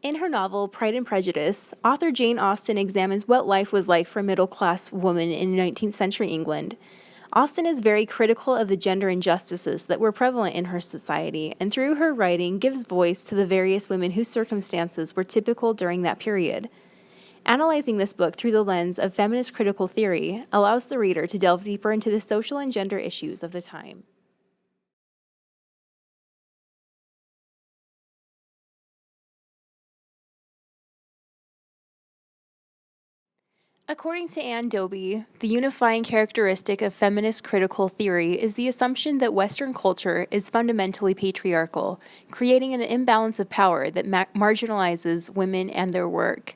In her novel, Pride and Prejudice, author Jane Austen examines what life was like for a middle-class woman in 19th century England. Austen is very critical of the gender injustices that were prevalent in her society, and through her writing gives voice to the various women whose circumstances were typical during that period. Analyzing this book through the lens of feminist critical theory allows the reader to delve deeper into the social and gender issues of the time. According to Anne Doby, the unifying characteristic of feminist critical theory is the assumption that Western culture is fundamentally patriarchal, creating an imbalance of power that marginalizes women and their work.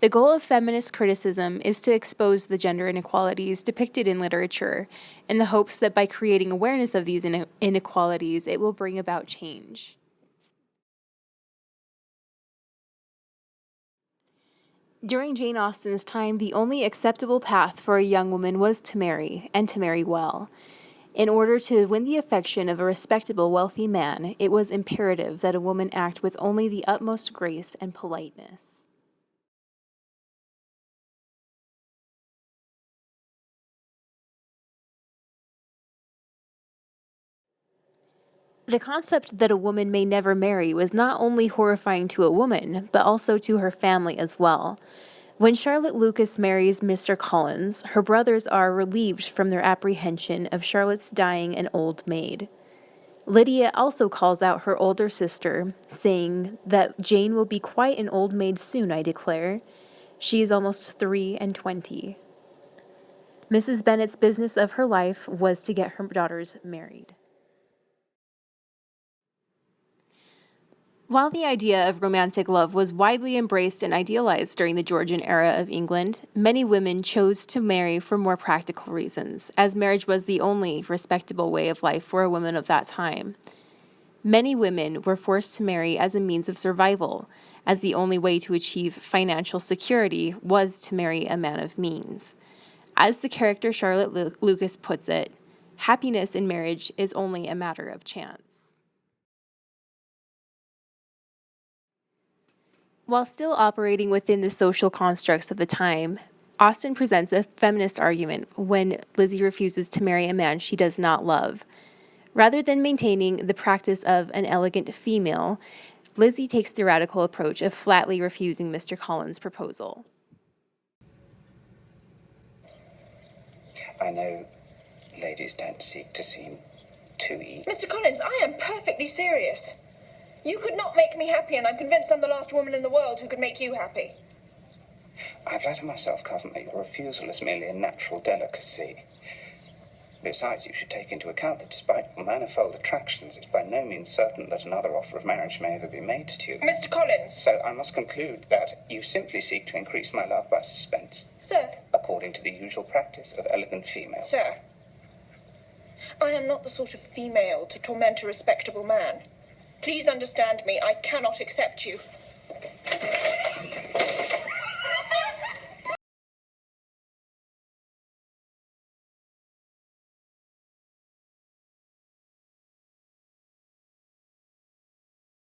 The goal of feminist criticism is to expose the gender inequalities depicted in literature, in the hopes that by creating awareness of these inequalities, it will bring about change. During Jane Austen's time, the only acceptable path for a young woman was to marry, and to marry well. In order to win the affection of a respectable, wealthy man, it was imperative that a woman act with only the utmost grace and politeness. The concept that a woman may never marry was not only horrifying to a woman, but also to her family as well. When Charlotte Lucas marries Mr. Collins, her brothers are relieved from their apprehension of Charlotte's dying an old maid. Lydia also calls out her older sister, saying that Jane will be quite an old maid soon, I declare. She is almost 23. Mrs. Bennet's business of her life was to get her daughters married. While the idea of romantic love was widely embraced and idealized during the Georgian era of England, many women chose to marry for more practical reasons, as marriage was the only respectable way of life for a woman of that time. Many women were forced to marry as a means of survival, as the only way to achieve financial security was to marry a man of means. As the character Charlotte Lucas puts it, happiness in marriage is only a matter of chance. While still operating within the social constructs of the time, Austen presents a feminist argument when Lizzie refuses to marry a man she does not love. Rather than maintaining the practice of an elegant female, Lizzie takes the radical approach of flatly refusing Mr. Collins' proposal. I know ladies don't seek to seem too eager. Mr. Collins, I am perfectly serious. You could not make me happy, and I'm convinced I'm the last woman in the world who could make you happy. I flatter myself, cousin, that your refusal is merely a natural delicacy. Besides, you should take into account that despite your manifold attractions, it's by no means certain that another offer of marriage may ever be made to you. Mr. Collins! So I must conclude that you simply seek to increase my love by suspense. Sir. According to the usual practice of elegant females. Sir. I am not the sort of female to torment a respectable man. Please understand me, I cannot accept you.